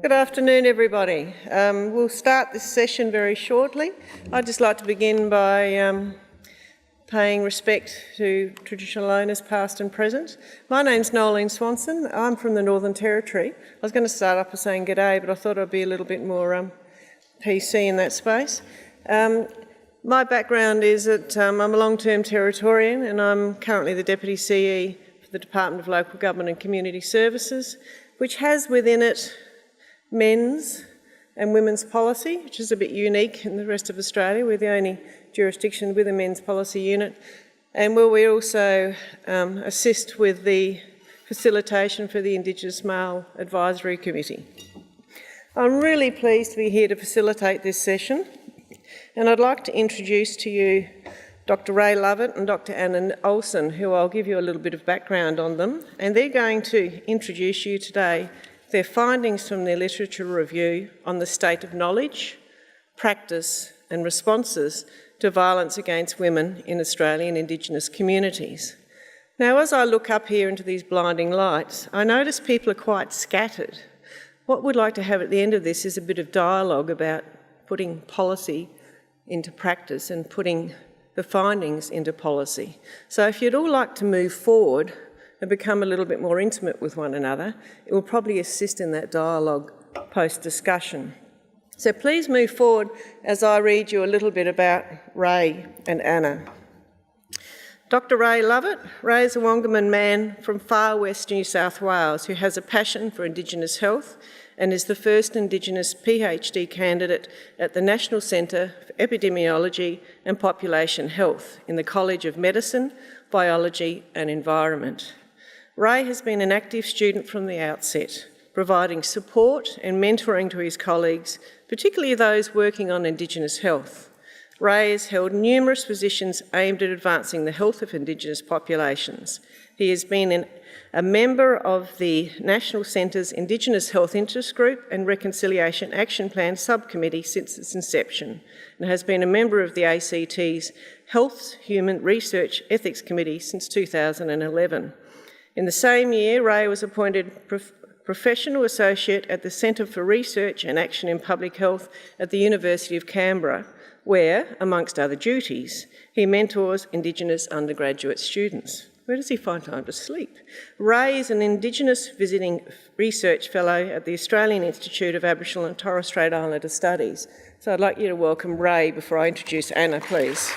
Good afternoon, everybody. We'll start this session very shortly. I'd just like to begin by paying respect to traditional owners past and present. My name's Noelene Swanson. I'm from the Northern Territory. I was going to start off by saying g'day, but I thought I'd be a little bit more PC in that space. My background is that I'm a long-term Territorian and I'm currently the Deputy CE for the Department of Local Government and Community Services, which has within it men's and women's policy, which is a bit unique in the rest of Australia. We're the only jurisdiction with a men's policy unit, and where we also assist with the facilitation for the Indigenous Male Advisory Committee. I'm really pleased to be here to facilitate this session, and I'd like to introduce to you Dr. Ray Lovett and Dr. Anna Olsen, who I'll give you a little bit of background on them, and they're going to introduce you today their findings from their literature review on the state of knowledge, practice and responses to violence against women in Australian Indigenous communities. Now, as I look up here into these blinding lights, I notice people are quite scattered. What we'd like to have at the end of this is a bit of dialogue about putting policy into practice and putting the findings into policy. So if you'd all like to move forward and become a little bit more intimate with one another, it will probably assist in that dialogue post-discussion. So please move forward as I read you a little bit about Ray and Anna. Dr. Ray Lovett. Ray is a Wangaman man from far west New South Wales who has a passion for Indigenous health and is the first Indigenous PhD candidate at the National Centre for Epidemiology and Population Health in the College of Medicine, Biology and Environment. Ray has been an active student from the outset, providing support and mentoring to his colleagues, particularly those working on Indigenous health. Ray has held numerous positions aimed at advancing the health of Indigenous populations. He has been a member of the National Centre's Indigenous Health Interest Group and Reconciliation Action Plan Subcommittee since its inception, and has been a member of the ACT's Health Human Research Ethics Committee since 2011. In the same year, Ray was appointed Professional Associate at the Centre for Research and Action in Public Health at the University of Canberra, where, amongst other duties, he mentors Indigenous undergraduate students. Where does he find time to sleep? Ray is an Indigenous Visiting Research Fellow at the Australian Institute of Aboriginal and Torres Strait Islander Studies. So I'd like you to welcome Ray before I introduce Anna, please.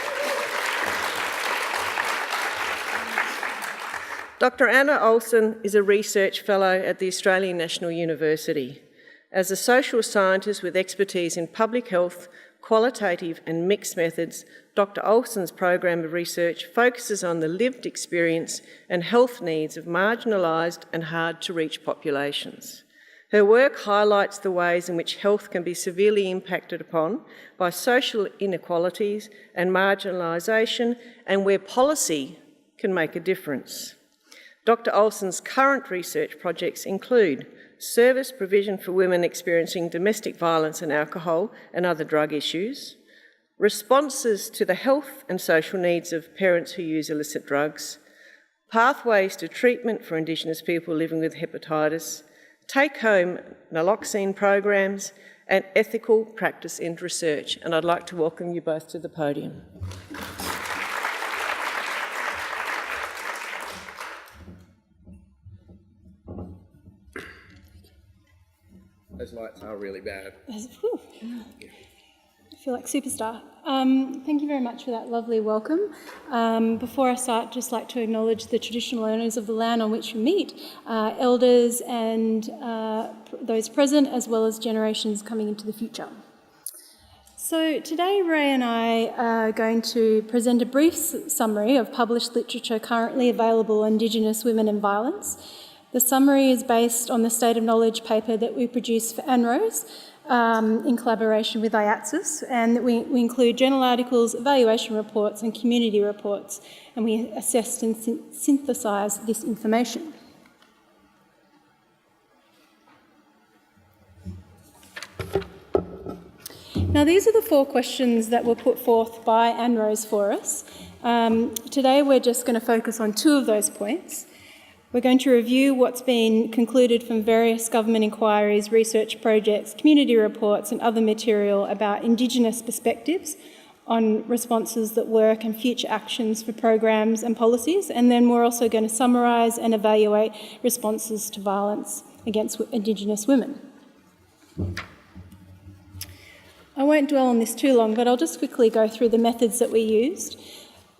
Dr. Anna Olsen is a Research Fellow at the Australian National University. As a social scientist with expertise in public health, qualitative and mixed methods, Dr. Olsen's program of research focuses on the lived experience and health needs of marginalised and hard-to-reach populations. Her work highlights the ways in which health can be severely impacted upon by social inequalities and marginalisation, and where policy can make a difference. Dr. Olsen's current research projects include service provision for women experiencing domestic violence and alcohol and other drug issues, responses to the health and social needs of parents who use illicit drugs, pathways to treatment for Indigenous people living with hepatitis, take-home naloxone programs, and ethical practice in research. And I'd like to welcome you both to the podium. Those lights are really bad. I feel like superstar. Thank you very much for that lovely welcome. Before I start, I'd just like to acknowledge the traditional owners of the land on which we meet, elders and those present, as well as generations coming into the future. So today, Ray and I are going to present a brief summary of published literature currently available on Indigenous women and violence. The summary is based on the State of Knowledge paper that we produced for ANROWS in collaboration with IATSIS, and we include journal articles, evaluation reports and community reports, and we assessed and synthesised this information. Now, these are the 4 questions that were put forth by ANROWS for us. Today we're just going to focus on 2 of those points. We're going to review what's been concluded from various government inquiries, research projects, community reports and other material about Indigenous perspectives on responses that work and future actions for programs and policies. And then we're also going to summarise and evaluate responses to violence against Indigenous women. I won't dwell on this too long, but I'll just quickly go through the methods that we used.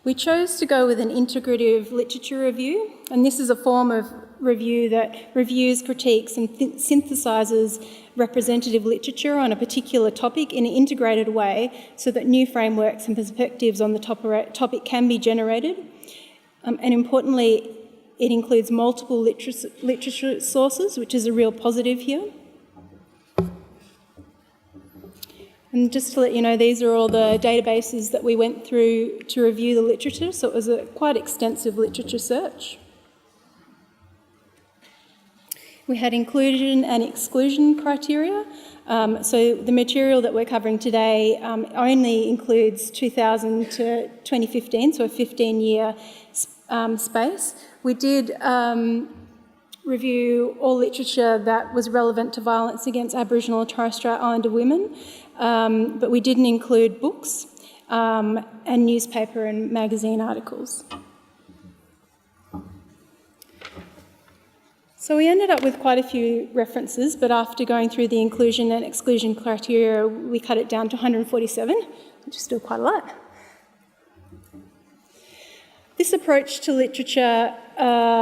We chose to go with an integrative literature review, and this is a form of review that reviews, critiques and synthesises representative literature on a particular topic in an integrated way so that new frameworks and perspectives on the topic can be generated. And importantly, it includes multiple literature sources, which is a real positive here. And just to let you know, these are all the databases that we went through to review the literature, so it was a quite extensive literature search. We had inclusion and exclusion criteria. So the material that we're covering today only includes 2000 to 2015, so a 15-year space. We did review all literature that was relevant to violence against Aboriginal and Torres Strait Islander women, but we didn't include books and newspaper and magazine articles. So we ended up with quite a few references, but after going through the inclusion and exclusion criteria, we cut it down to 147, which is still quite a lot. This approach to literature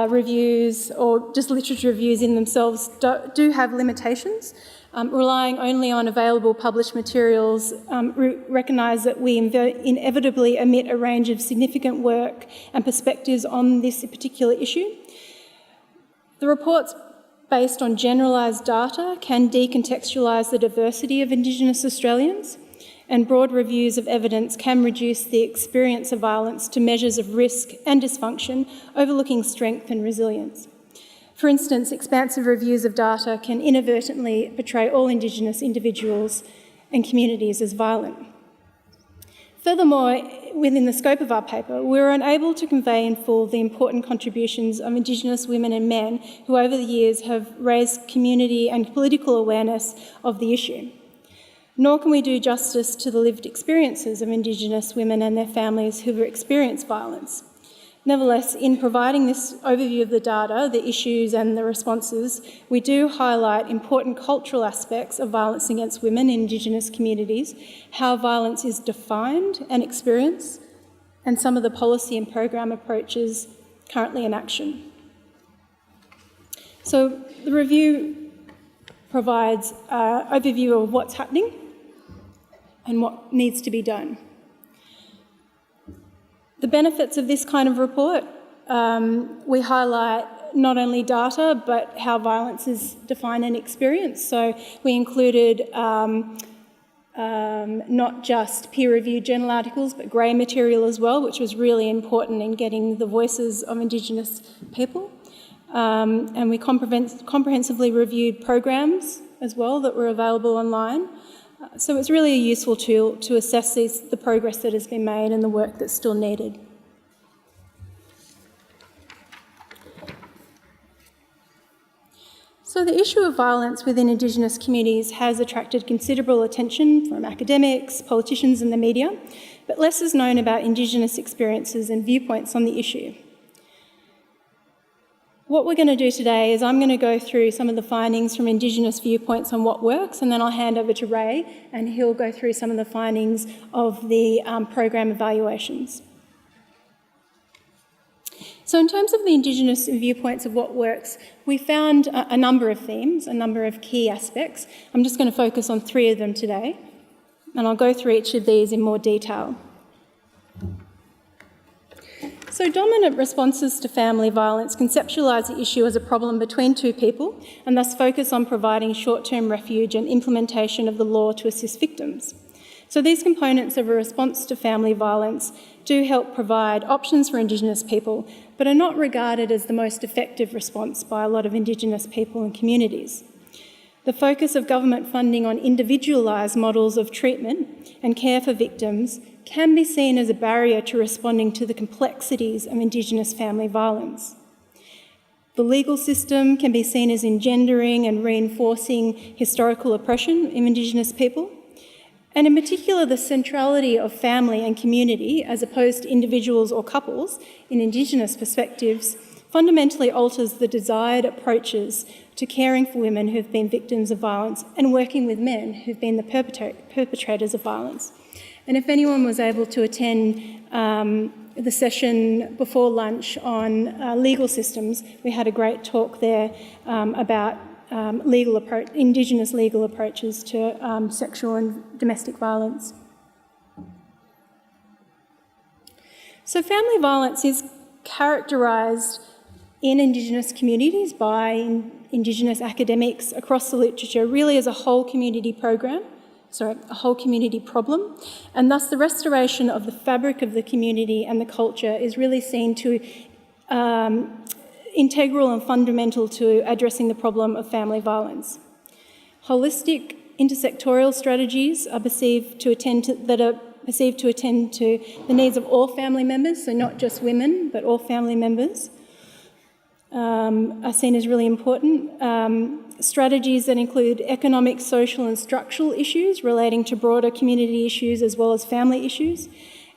reviews, or just literature reviews in themselves, do have limitations. Relying only on available published materials, recognise that we inevitably omit a range of significant work and perspectives on this particular issue. The reports based on generalised data can decontextualise the diversity of Indigenous Australians, and broad reviews of evidence can reduce the experience of violence to measures of risk and dysfunction, overlooking strength and resilience. For instance, expansive reviews of data can inadvertently portray all Indigenous individuals and communities as violent. Furthermore, within the scope of our paper, we were unable to convey in full the important contributions of Indigenous women and men who over the years have raised community and political awareness of the issue. Nor can we do justice to the lived experiences of Indigenous women and their families who have experienced violence. Nevertheless, in providing this overview of the data, the issues and the responses, we do highlight important cultural aspects of violence against women in Indigenous communities, how violence is defined and experienced, and some of the policy and program approaches currently in action. So the review provides an overview of what's happening and what needs to be done. The benefits of this kind of report, we highlight not only data, but how violence is defined and experienced. So we included not just peer-reviewed journal articles, but grey material as well, which was really important in getting the voices of Indigenous people. And we comprehensively reviewed programs as well that were available online. So it's really a useful tool to assess the progress that has been made and the work that's still needed. So the issue of violence within Indigenous communities has attracted considerable attention from academics, politicians and the media, but less is known about Indigenous experiences and viewpoints on the issue. What we're going to do today is I'm going to go through some of the findings from Indigenous viewpoints on what works, and then I'll hand over to Ray and he'll go through some of the findings of the program evaluations. So in terms of the Indigenous viewpoints of what works, we found a number of themes, a number of key aspects. I'm just going to focus on 3 of them today, and I'll go through each of these in more detail. So dominant responses to family violence conceptualise the issue as a problem between 2 people and thus focus on providing short-term refuge and implementation of the law to assist victims. So these components of a response to family violence do help provide options for Indigenous people, but are not regarded as the most effective response by a lot of Indigenous people and communities. The focus of government funding on individualised models of treatment and care for victims can be seen as a barrier to responding to the complexities of Indigenous family violence. The legal system can be seen as engendering and reinforcing historical oppression of Indigenous people. And in particular, the centrality of family and community, as opposed to individuals or couples, in Indigenous perspectives, fundamentally alters the desired approaches to caring for women who've been victims of violence and working with men who've been the perpetrators of violence. And if anyone was able to attend the session before lunch on legal systems, we had a great talk there about Indigenous legal approaches to sexual and domestic violence. So family violence is characterised in Indigenous communities by Indigenous academics across the literature really as a whole community problem, and thus the restoration of the fabric of the community and the culture is really seen to integral and fundamental to addressing the problem of family violence. Holistic intersectorial strategies are perceived to attend to the needs of all family members, so not just women, but all family members, are seen as really important. Strategies that include economic, social and structural issues relating to broader community issues as well as family issues,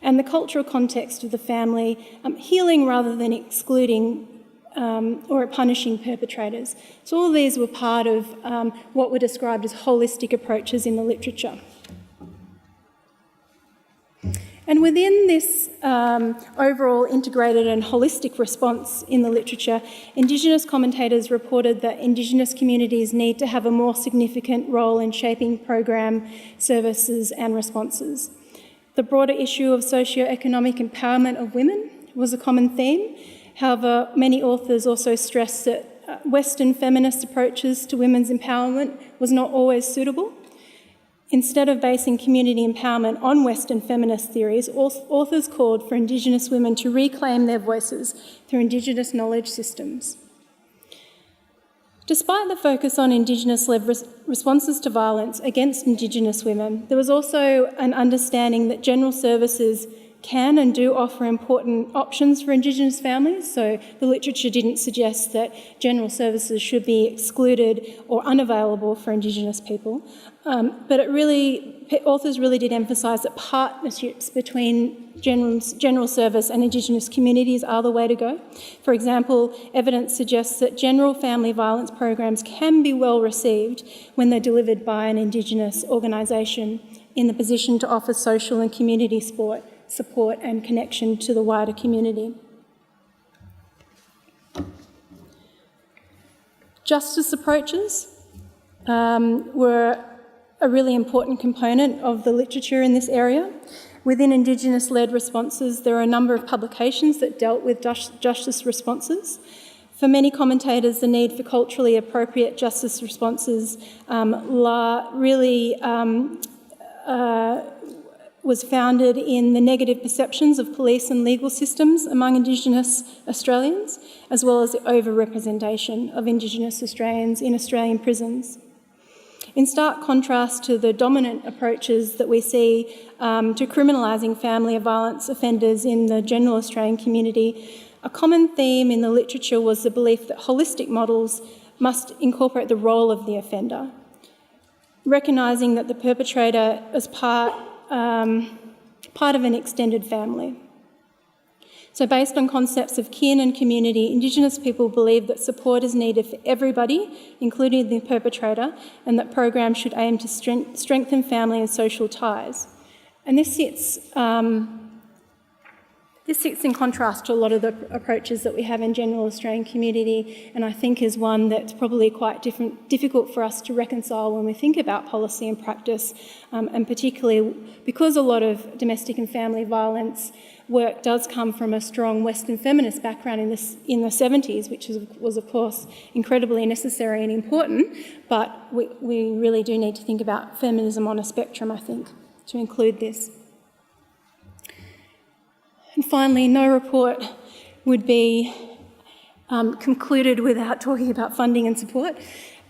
and the cultural context of the family, healing rather than excluding or punishing perpetrators. So all of these were part of what were described as holistic approaches in the literature. And within this overall integrated and holistic response in the literature, Indigenous commentators reported that Indigenous communities need to have a more significant role in shaping program services and responses. The broader issue of socio-economic empowerment of women was a common theme. However, many authors also stressed that Western feminist approaches to women's empowerment was not always suitable. Instead of basing community empowerment on Western feminist theories, authors called for Indigenous women to reclaim their voices through Indigenous knowledge systems. Despite the focus on Indigenous-led responses to violence against Indigenous women, there was also an understanding that general services can and do offer important options for Indigenous families, so the literature didn't suggest that general services should be excluded or unavailable for Indigenous people, but authors really did emphasise that partnerships between general service and Indigenous communities are the way to go. For example, evidence suggests that general family violence programs can be well received when they're delivered by an Indigenous organisation in the position to offer social and community support and connection to the wider community. Justice approaches were a really important component of the literature in this area. Within Indigenous-led responses, there are a number of publications that dealt with justice responses. For many commentators, the need for culturally appropriate justice responses was founded in the negative perceptions of police and legal systems among Indigenous Australians, as well as the overrepresentation of Indigenous Australians in Australian prisons. In stark contrast to the dominant approaches that we see to criminalising family violence offenders in the general Australian community, a common theme in the literature was the belief that holistic models must incorporate the role of the offender, recognising that the perpetrator is part of an extended family. So based on concepts of kin and community, Indigenous people believe that support is needed for everybody, including the perpetrator, and that programs should aim to strengthen family and social ties. And this sits in contrast to a lot of the approaches that we have in general Australian community, and I think is one that's probably quite difficult for us to reconcile when we think about policy and practice, and particularly because a lot of domestic and family violence work does come from a strong Western feminist background in the 70s, which was of course incredibly necessary and important, but we really do need to think about feminism on a spectrum, I think, to include this. And finally, no report would be concluded without talking about funding and support.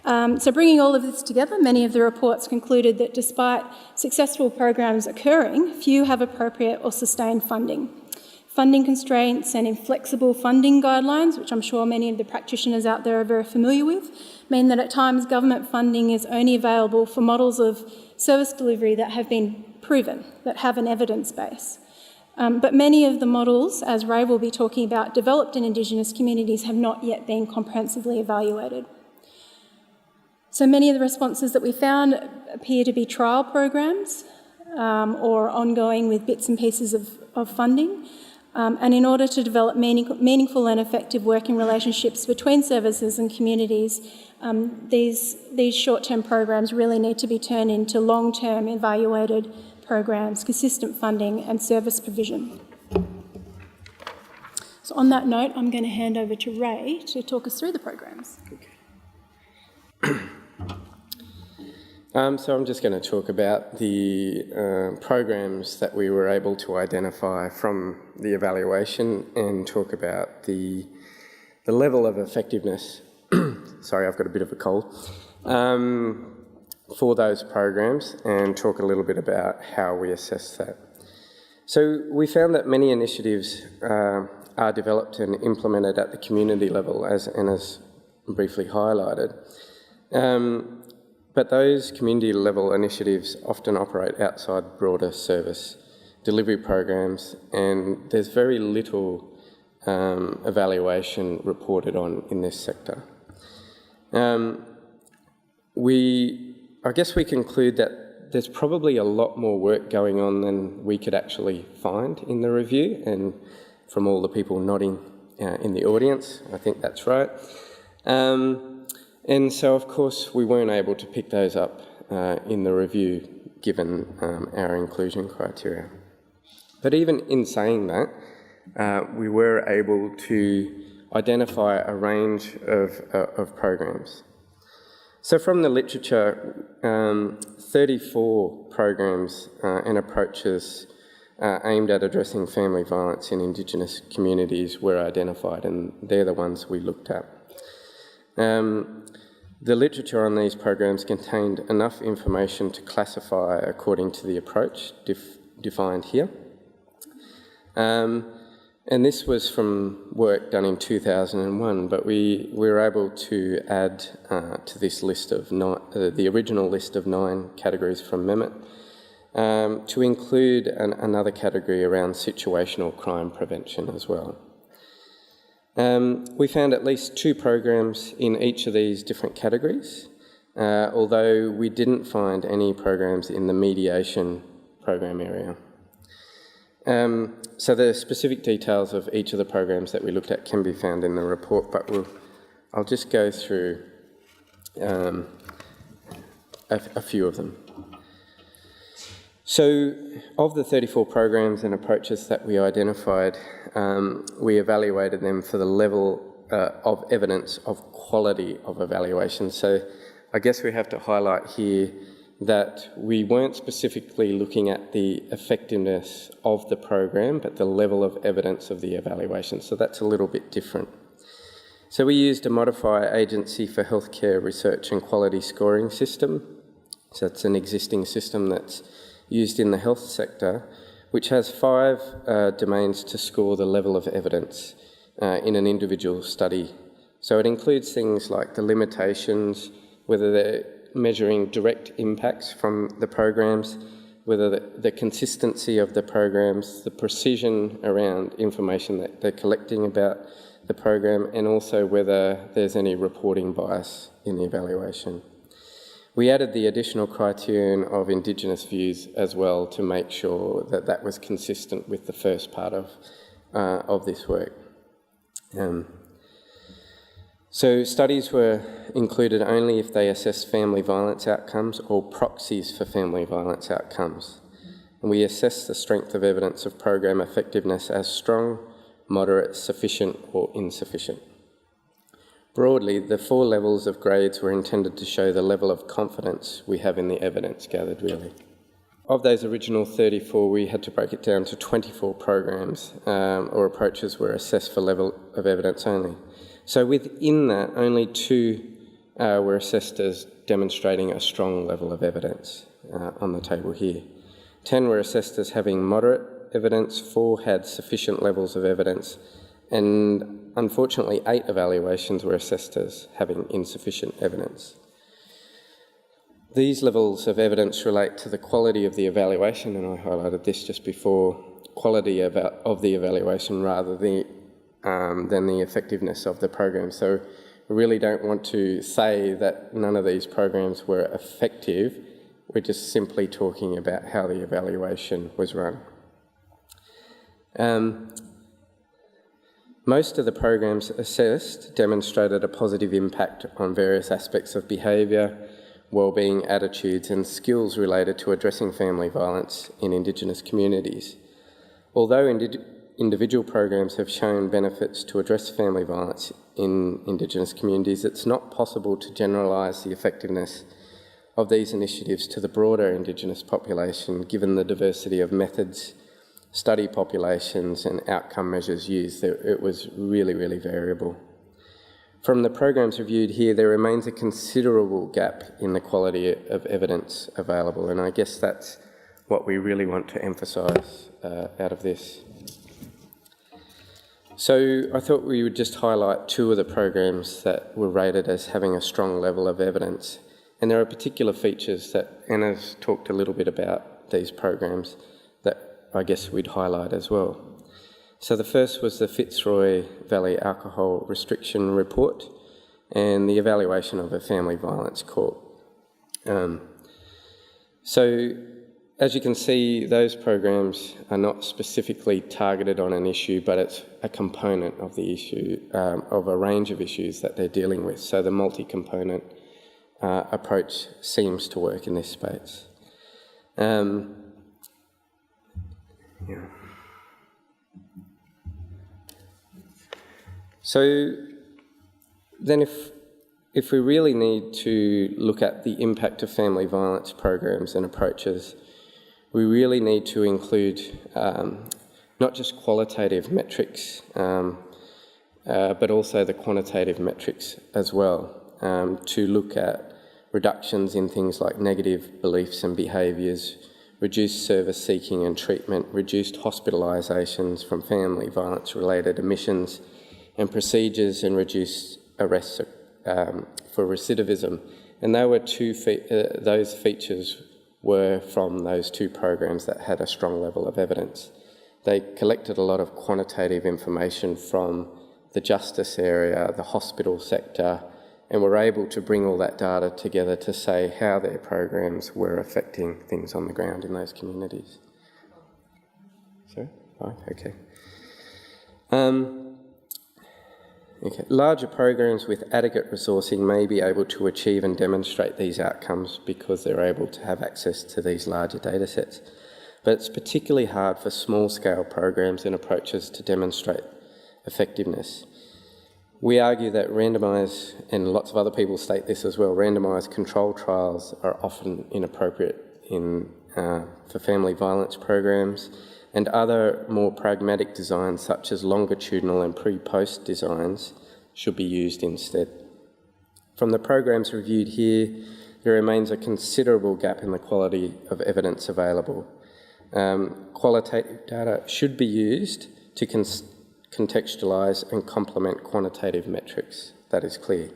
So bringing all of this together, many of the reports concluded that despite successful programs occurring, few have appropriate or sustained funding. Funding constraints and inflexible funding guidelines, which I'm sure many of the practitioners out there are very familiar with, mean that at times government funding is only available for models of service delivery that have been proven, that have an evidence base. But many of the models, as Ray will be talking about, developed in Indigenous communities have not yet been comprehensively evaluated. So many of the responses that we found appear to be trial programs or ongoing with bits and pieces of funding. And in order to develop meaningful and effective working relationships between services and communities, these short-term programs really need to be turned into long-term evaluated programs, consistent funding and service provision. So on that note, I'm going to hand over to Ray to talk us through the programs. So I'm just going to talk about the programs that we were able to identify from the evaluation and talk about the level of effectiveness, sorry, I've got a bit of a cold, for those programs, and talk a little bit about how we assess that. So we found that many initiatives are developed and implemented at the community level, as Anna's briefly highlighted. But those community-level initiatives often operate outside broader service delivery programs, and there's very little evaluation reported on in this sector. I guess we conclude that there's probably a lot more work going on than we could actually find in the review, and from all the people nodding in the audience, I think that's right. And so, of course, we weren't able to pick those up in the review, given our inclusion criteria. But even in saying that, we were able to identify a range of programs. So from the literature, 34 programs and approaches aimed at addressing family violence in Indigenous communities were identified, and they're the ones we looked at. The literature on these programs contained enough information to classify according to the approach defined here. And this was from work done in 2001, but we were able to add to this list of the original list of 9 categories from Mehmet to include another category around situational crime prevention as well. We found at least 2 programs in each of these different categories, although we didn't find any programs in the mediation program area. So the specific details of each of the programs that we looked at can be found in the report, but I'll just go through a few of them. So of the 34 programs and approaches that we identified, we evaluated them for the level of evidence of quality of evaluation. So I guess we have to highlight here that we weren't specifically looking at the effectiveness of the program, but the level of evidence of the evaluation. So that's a little bit different. So we used a modifier agency for healthcare research and quality scoring system. So it's an existing system that's used in the health sector, which has 5 domains to score the level of evidence in an individual study. So it includes things like the limitations, whether they're measuring direct impacts from the programs, whether the consistency of the programs, the precision around information that they're collecting about the program, and also whether there's any reporting bias in the evaluation. We added the additional criterion of Indigenous views as well to make sure that that was consistent with the first part of this work. So studies were included only if they assessed family violence outcomes or proxies for family violence outcomes. And we assessed the strength of evidence of program effectiveness as strong, moderate, sufficient or insufficient. Broadly, the 4 levels of grades were intended to show the level of confidence we have in the evidence gathered, really. Of those original 34, we had to break it down to 24 programs or approaches were assessed for level of evidence only. So within that, only 2 were assessed as demonstrating a strong level of evidence on the table here. 10 were assessed as having moderate evidence, 4 had sufficient levels of evidence, and unfortunately 8 evaluations were assessed as having insufficient evidence. These levels of evidence relate to the quality of the evaluation, and I highlighted this just before, quality of the evaluation rather than the effectiveness of the program. So we really don't want to say that none of these programs were effective. We're just simply talking about how the evaluation was run. Most of the programs assessed demonstrated a positive impact on various aspects of behaviour, wellbeing, attitudes and skills related to addressing family violence in Indigenous communities. Although individual programs have shown benefits to address family violence in Indigenous communities, it's not possible to generalise the effectiveness of these initiatives to the broader Indigenous population, given the diversity of methods, study populations and outcome measures used. It was really, really variable. From the programs reviewed here, there remains a considerable gap in the quality of evidence available, and I guess that's what we really want to emphasise out of this. So I thought we would just highlight 2 of the programs that were rated as having a strong level of evidence, and there are particular features that Anna's talked a little bit about these programs that I guess we'd highlight as well. So the first was the Fitzroy Valley Alcohol Restriction Report and the evaluation of a family violence court. So as you can see, those programs are not specifically targeted on an issue, but it's a component of the issue, of a range of issues that they're dealing with. So the multi-component approach seems to work in this space. So then if we really need to look at the impact of family violence programs and approaches, we really need to include not just qualitative metrics, but also the quantitative metrics as well, to look at reductions in things like negative beliefs and behaviours, reduced service seeking and treatment, reduced hospitalisations from family violence-related admissions and procedures, and reduced arrests for recidivism. And they were those features were from those 2 programs that had a strong level of evidence. They collected a lot of quantitative information from the justice area, the hospital sector, and were able to bring all that data together to say how their programs were affecting things on the ground in those communities. Sorry? Oh, okay. Okay. Larger programs with adequate resourcing may be able to achieve and demonstrate these outcomes because they're able to have access to these larger data sets. But it's particularly hard for small-scale programs and approaches to demonstrate effectiveness. We argue that randomised, and lots of other people state this as well, randomised control trials are often inappropriate for family violence programs, and other more pragmatic designs such as longitudinal and pre-post designs should be used instead. From the programs reviewed here, there remains a considerable gap in the quality of evidence available. Qualitative data should be used to contextualise and complement quantitative metrics, that is clear.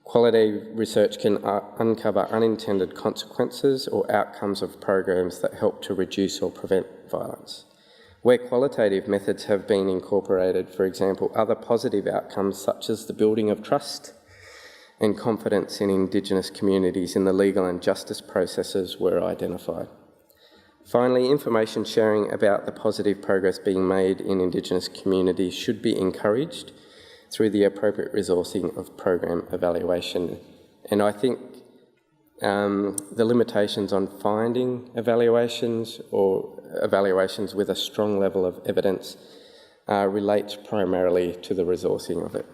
Qualitative research can uncover unintended consequences or outcomes of programs that help to reduce or prevent violence. Where qualitative methods have been incorporated, for example, other positive outcomes such as the building of trust and confidence in Indigenous communities in the legal and justice processes were identified. Finally, information sharing about the positive progress being made in Indigenous communities should be encouraged through the appropriate resourcing of program evaluation. And I think the limitations on finding evaluations or evaluations with a strong level of evidence relate primarily to the resourcing of it.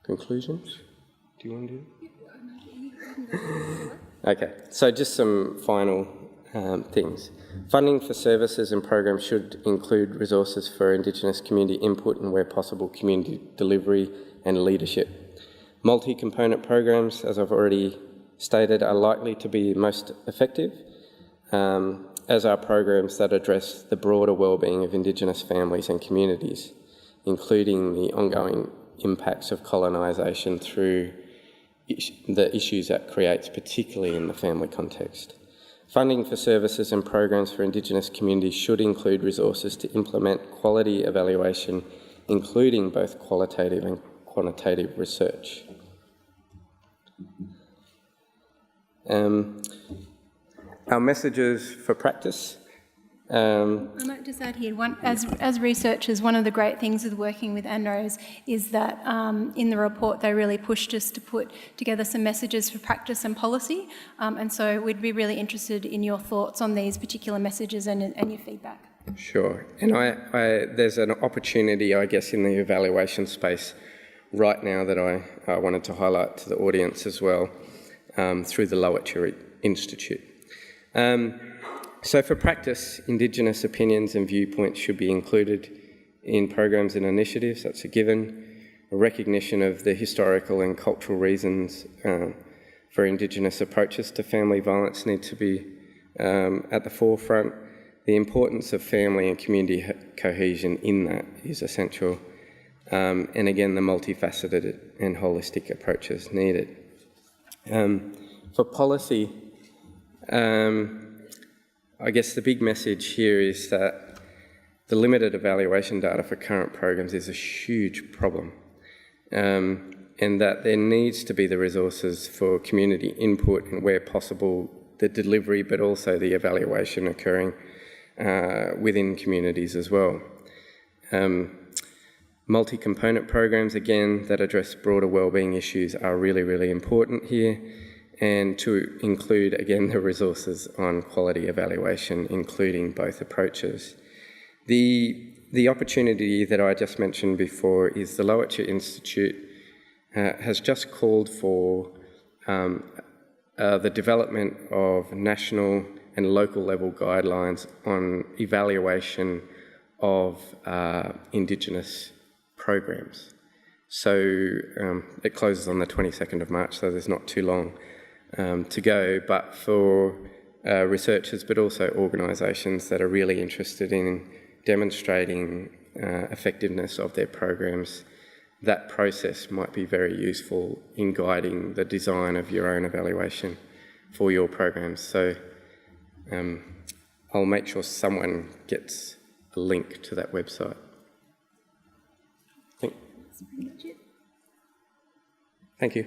Conclusions? Do you want to do it? Okay, so just some final things. Funding for services and programs should include resources for Indigenous community input and, where possible, community delivery and leadership. Multi-component programs, as I've already stated are likely to be most effective, as are programs that address the broader wellbeing of Indigenous families and communities, including the ongoing impacts of colonisation through the issues that creates, particularly in the family context. Funding for services and programs for Indigenous communities should include resources to implement quality evaluation, including both qualitative and quantitative research. Our messages for practice. I might just add here, as researchers, one of the great things with working with ANROWS is that in the report they really pushed us to put together some messages for practice and policy, and so we'd be really interested in your thoughts on these particular messages and your feedback. Sure, and there's an opportunity, I guess, in the evaluation space right now that I wanted to highlight to the audience as well, through the Lovett Institute. So for practice, Indigenous opinions and viewpoints should be included in programs and initiatives, that's a given. A recognition of the historical and cultural reasons for Indigenous approaches to family violence need to be at the forefront. The importance of family and community cohesion in that is essential. And again, the multifaceted and holistic approaches needed. For policy, I guess the big message here is that the limited evaluation data for current programs is a huge problem, and that there needs to be the resources for community input and, where possible, the delivery, but also the evaluation occurring within communities as well. Multi-component programs, again, that address broader wellbeing issues are really, really important here, and to include, again, the resources on quality evaluation, including both approaches. The opportunity that I just mentioned before is the Lovett Institute has just called for the development of national and local level guidelines on evaluation of Indigenous programs. So it closes on the 22nd of March, so there's not too long to go, but for researchers, but also organisations that are really interested in demonstrating effectiveness of their programs, that process might be very useful in guiding the design of your own evaluation for your programs. So I'll make sure someone gets a link to that website. Thank you.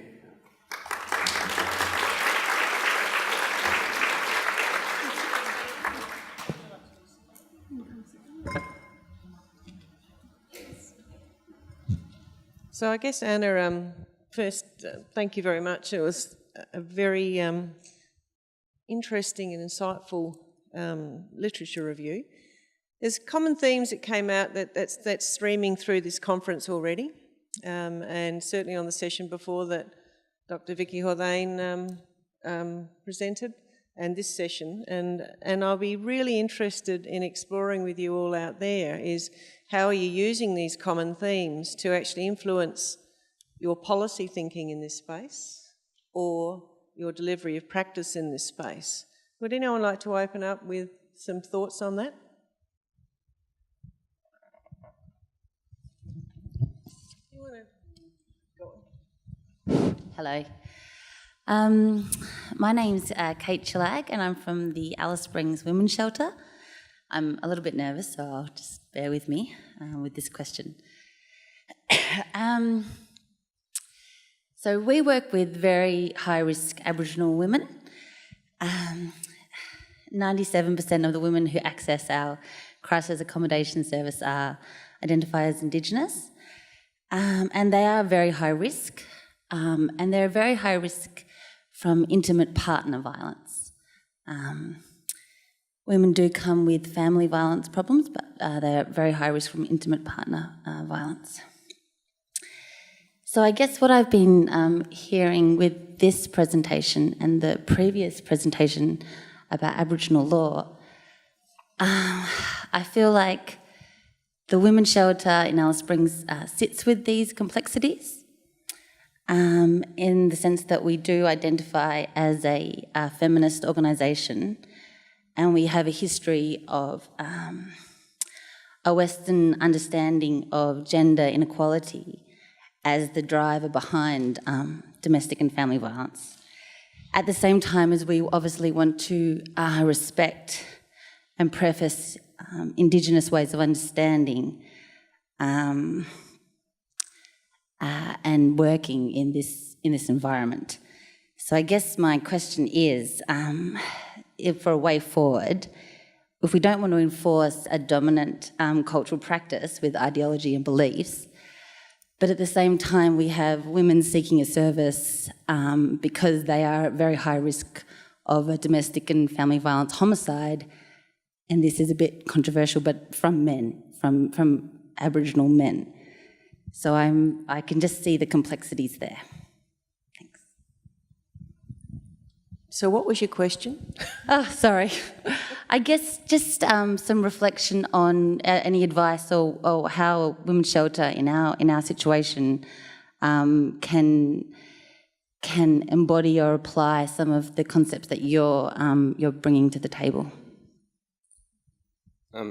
So I guess, Anna, first, thank you very much. It was a very interesting and insightful literature review. There's common themes that came out that's streaming through this conference already, and certainly on the session before that Dr. Vicky Hordane presented, and this session. And I'll be really interested in exploring with you all out there is how are you using these common themes to actually influence your policy thinking in this space or your delivery of practice in this space. Would anyone like to open up with some thoughts on that? You want to go on? Hello. My name's Kate Chilag and I'm from the Alice Springs Women's Shelter. I'm a little bit nervous, so I'll just bear with me with this question. So we work with very high-risk Aboriginal women. 97% of the women who access our crisis accommodation service are identified as Indigenous, and they are very high risk, and they're very high risk from intimate partner violence. Women do come with family violence problems, but they're very high risk from intimate partner violence. So I guess what I've been hearing with this presentation and the previous presentation about Aboriginal law, I feel like the Women's Shelter in Alice Springs sits with these complexities. in the sense that we do identify as a feminist organisation, and we have a history of a Western understanding of gender inequality as the driver behind domestic and family violence. At the same time as we obviously want to respect and preface Indigenous ways of understanding and working in this environment. So I guess my question is, if for a way forward, if we don't want to enforce a dominant cultural practice with ideology and beliefs, but at the same time we have women seeking a service because they are at very high risk of a domestic and family violence homicide, and this is a bit controversial, but from men, from Aboriginal men. So I can just see the complexities there. Thanks. So what was your question? Oh, sorry. I guess just some reflection on any advice or how a women's shelter in our situation can embody or apply some of the concepts that you're bringing to the table.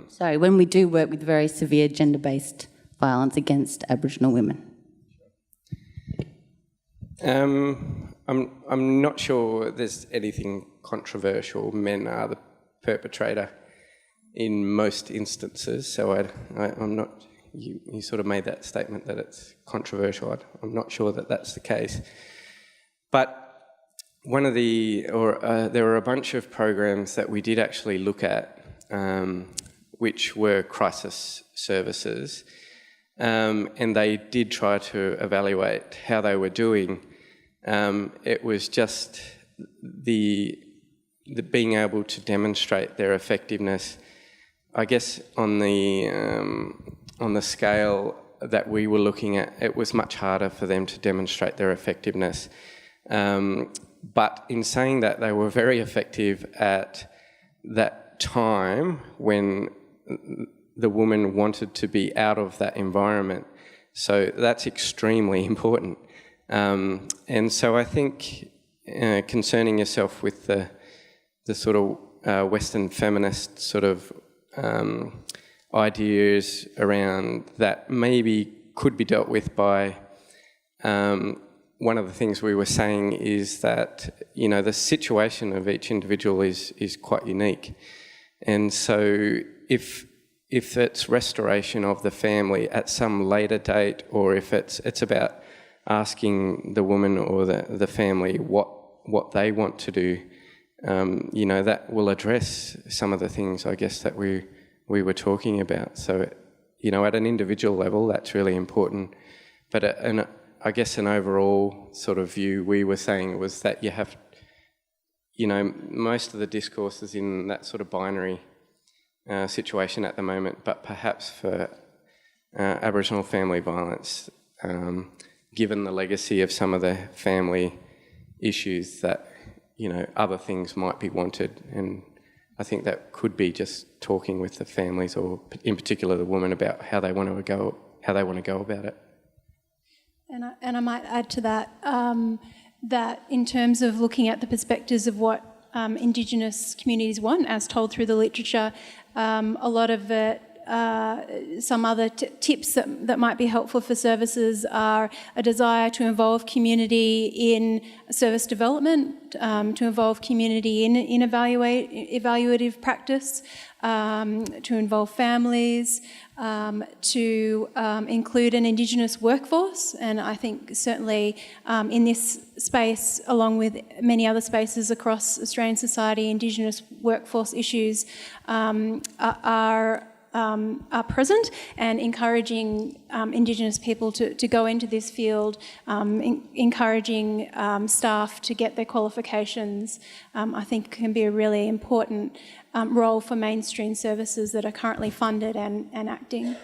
Sorry, when we do work with very severe gender-based violence against Aboriginal women. I'm not sure there's anything controversial. Men are the perpetrator in most instances, so I'm not. You sort of made that statement that it's controversial. I'm not sure that that's the case. But there were a bunch of programs that we did actually look at, which were crisis services, and they did try to evaluate how they were doing. It was just the being able to demonstrate their effectiveness. I guess on the scale that we were looking at, it was much harder for them to demonstrate their effectiveness. But in saying that, they were very effective at that time when the woman wanted to be out of that environment. So that's extremely important. And so I think concerning yourself with the sort of Western feminist sort of ideas around that maybe could be dealt with by one of the things we were saying is that, you know, the situation of each individual is quite unique. And so if it's restoration of the family at some later date, or if it's about asking the woman or the family what they want to do, you know, that will address some of the things, I guess, that we were talking about. So, you know, at an individual level, that's really important. But I guess an overall sort of view we were saying was that you have, you know, most of the discourse is in that sort of binary situation at the moment, but perhaps for Aboriginal family violence, given the legacy of some of the family issues, that, you know, other things might be wanted. And I think that could be just talking with the families, or in particular the woman, about how they want to go about it. And I might add to that, that in terms of looking at the perspectives of what Indigenous communities want, as told through the literature, a lot of it, some other tips that might be helpful for services are a desire to involve community in service development, to involve community in evaluative practice, to involve families, to include an Indigenous workforce. And I think certainly in this space, along with many other spaces across Australian society, Indigenous workforce issues are present, and encouraging Indigenous people to go into this field, encouraging staff to get their qualifications, I think can be a really important role for mainstream services that are currently funded and acting.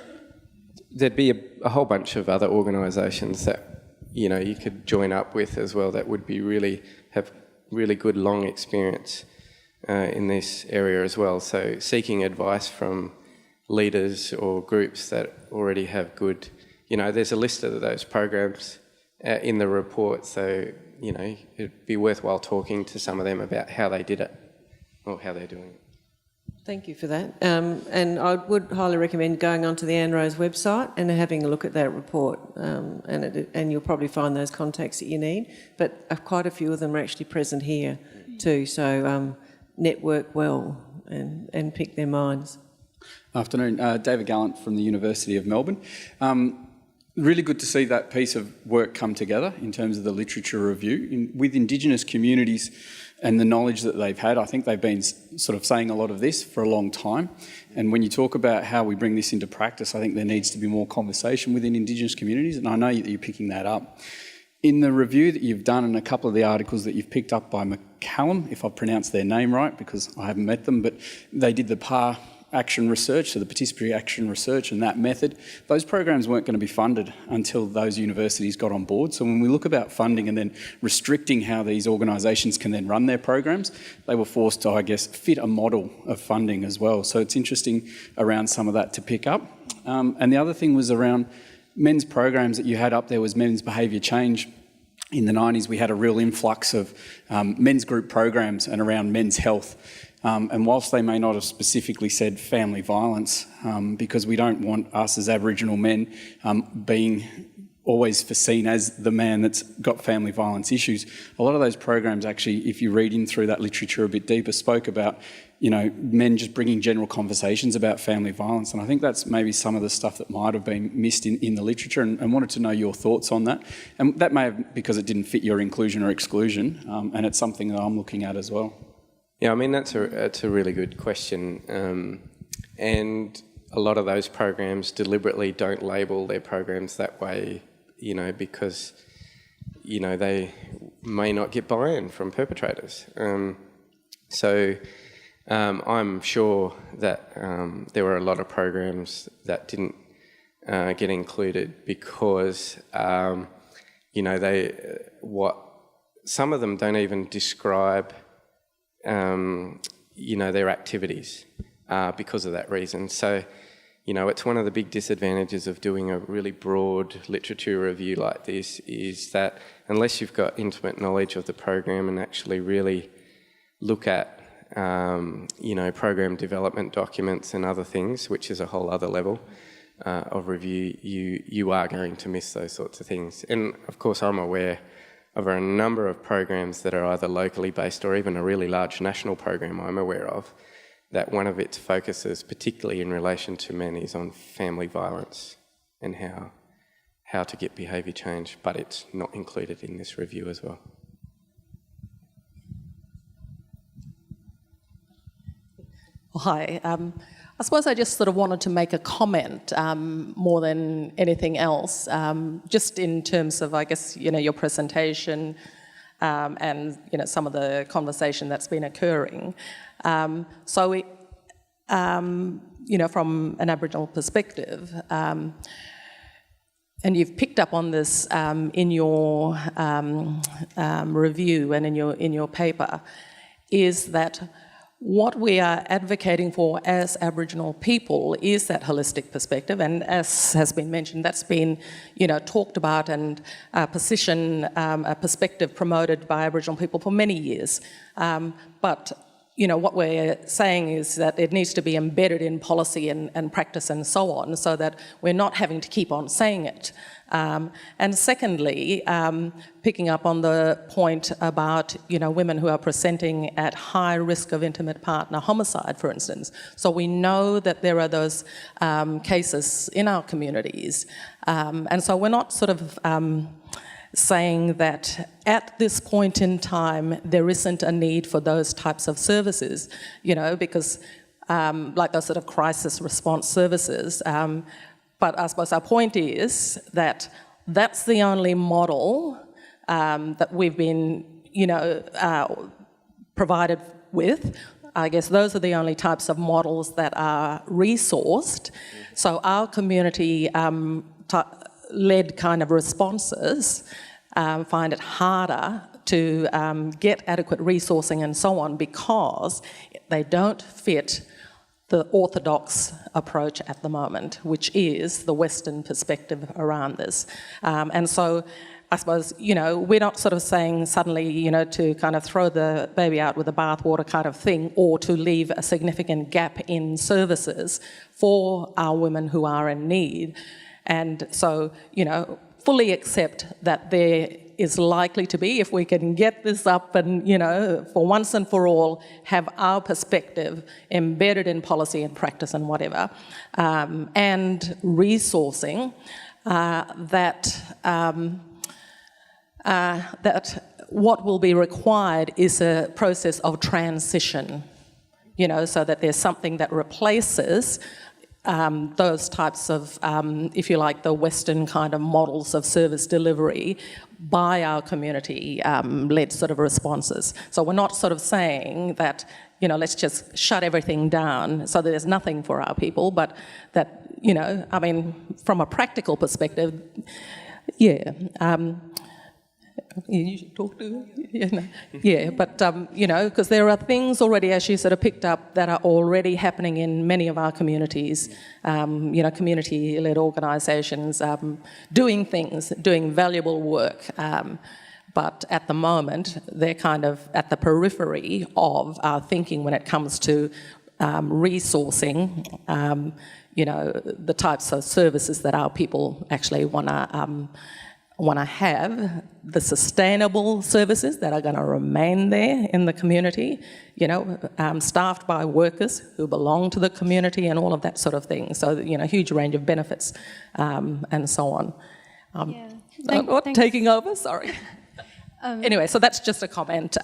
There'd be a whole bunch of other organisations that, you know, you could join up with as well that would be have really good long experience in this area as well. So seeking advice from leaders or groups that already have good, you know, there's a list of those programs in the report. So, you know, it'd be worthwhile talking to some of them about how they did it or how they're doing it. Thank you for that. And I would highly recommend going onto the ANROWS website and having a look at that report, and you'll probably find those contacts that you need. But quite a few of them are actually present here too, so network well and pick their minds. Afternoon, David Gallant from the University of Melbourne. Really good to see that piece of work come together in terms of the literature review. With Indigenous communities and the knowledge that they've had, I think they've been sort of saying a lot of this for a long time. And when you talk about how we bring this into practice, I think there needs to be more conversation within Indigenous communities, and I know that you're picking that up. In the review that you've done and a couple of the articles that you've picked up by McCallum, if I've pronounced their name right, because I haven't met them, but they did the PAR action research, so the participatory action research and that method, those programs weren't going to be funded until those universities got on board. So when we look about funding and then restricting how these organisations can then run their programs, they were forced to, I guess, fit a model of funding as well. So it's interesting around some of that to pick up. And the other thing was around men's programs that you had up there was men's behaviour change. In the 90s, we had a real influx of men's group programs and around men's health. And whilst they may not have specifically said family violence, because we don't want us as Aboriginal men being always seen as the man that's got family violence issues, a lot of those programs actually, if you read in through that literature a bit deeper, spoke about, you know, men just bringing general conversations about family violence. And I think that's maybe some of the stuff that might have been missed in the literature, and wanted to know your thoughts on that. And that may have, because it didn't fit your inclusion or exclusion, and it's something that I'm looking at as well. Yeah, I mean, that's a really good question. And a lot of those programs deliberately don't label their programs that way, you know, because, you know, they may not get buy-in from perpetrators. So I'm sure that there were a lot of programs that didn't get included because, you know, some of them don't even describe you know, their activities because of that reason. So, you know, it's one of the big disadvantages of doing a really broad literature review like this is that unless you've got intimate knowledge of the program and actually really look at, you know, program development documents and other things, which is a whole other level of review, you are going to miss those sorts of things. And of course, I'm aware of a number of programs that are either locally based or even a really large national program I'm aware of, that one of its focuses, particularly in relation to men, is on family violence and how to get behaviour change, but it's not included in this review as well. Well, hi. I suppose I just sort of wanted to make a comment more than anything else, just in terms of, I guess, you know, your presentation and, you know, some of the conversation that's been occurring. So, you know, from an Aboriginal perspective, and you've picked up on this in your review and in your paper, is that what we are advocating for as Aboriginal people is that holistic perspective, and as has been mentioned, that's been, you know, talked about and a perspective promoted by Aboriginal people for many years. But, you know, what we're saying is that it needs to be embedded in policy and practice and so on, so that we're not having to keep on saying it. And secondly, picking up on the point about, you know, women who are presenting at high risk of intimate partner homicide, for instance. So we know that there are those cases in our communities. And so we're not sort of saying that at this point in time there isn't a need for those types of services, you know, because like those sort of crisis response services. But I suppose our point is that that's the only model that we've been, you know, provided with. I guess those are the only types of models that are resourced. So our community led kind of responses find it harder to get adequate resourcing and so on because they don't fit the orthodox approach at the moment, which is the Western perspective around this. And so I suppose, we're not sort of saying suddenly, to kind of throw the baby out with the bathwater kind of thing, or to leave a significant gap in services for our women who are in need. And so, fully accept that there is likely to be, if we can get this up and, for once and for all, have our perspective embedded in policy and practice and whatever, and resourcing, that what will be required is a process of transition, so that there's something that replaces those types of, if you like, the Western kind of models of service delivery by our community-led sort of responses. So we're not sort of saying that, let's just shut everything down so that there's nothing for our people, but that, from a practical perspective, yeah. You should talk to but because there are things already, as you sort of picked up, that are already happening in many of our communities, community-led organisations, doing things, doing valuable work, but at the moment they're kind of at the periphery of our thinking when it comes to resourcing, the types of services that our people actually want to have, the sustainable services that are going to remain there in the community, staffed by workers who belong to the community and all of that sort of thing. So, huge range of benefits and so on. Taking over, sorry. Anyway, so that's just a comment.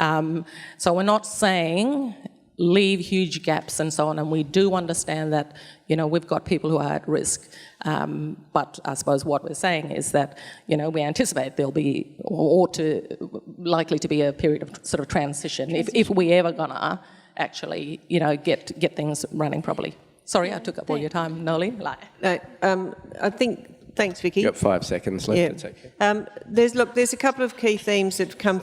So we're not saying leave huge gaps and so on, and we do understand that, we've got people who are at risk. But I suppose what we're saying is that, we anticipate there'll be, likely to be a period of sort of transition. if we ever gonna actually, get things running properly. Sorry, I took up all your time, Noelene. I think. Thanks, Vicky. You've got 5 seconds left. Yeah. It's okay. There's a couple of key themes that come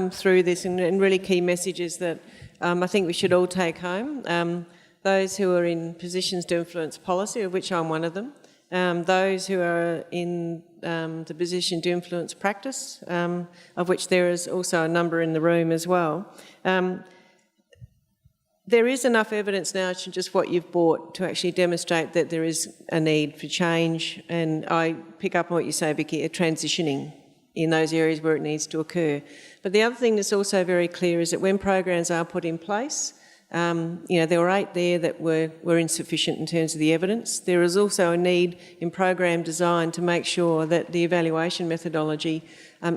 through this, and really key messages that I think we should all take home. Those who are in positions to influence policy, of which I'm one of them. Those who are in the position to influence practice, of which there is also a number in the room as well. There is enough evidence now, just what you've brought, to actually demonstrate that there is a need for change, and I pick up on what you say, Vicky, transitioning in those areas where it needs to occur. But the other thing that's also very clear is that when programs are put in place, there were 8 there that were insufficient in terms of the evidence. There is also a need in program design to make sure that the evaluation methodology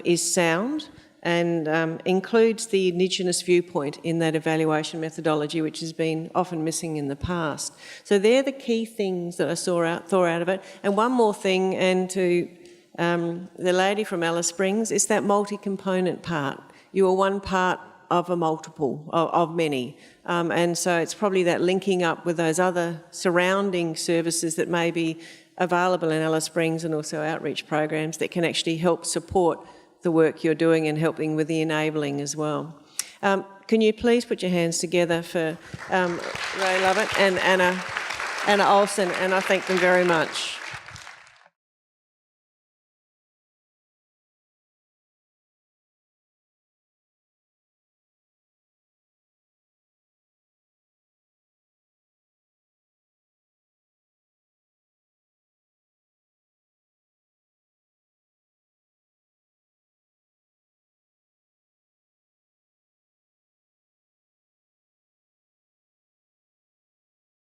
is sound and includes the Indigenous viewpoint in that evaluation methodology, which has been often missing in the past. So they're the key things that I saw out of it. And one more thing, and to the lady from Alice Springs, it's that multi-component part. You are one part of a multiple, of many. And so it's probably that linking up with those other surrounding services that may be available in Alice Springs, and also outreach programs that can actually help support the work you're doing and helping with the enabling as well. Can you please put your hands together for Ray Lovett and Anna Olsen, and I thank them very much.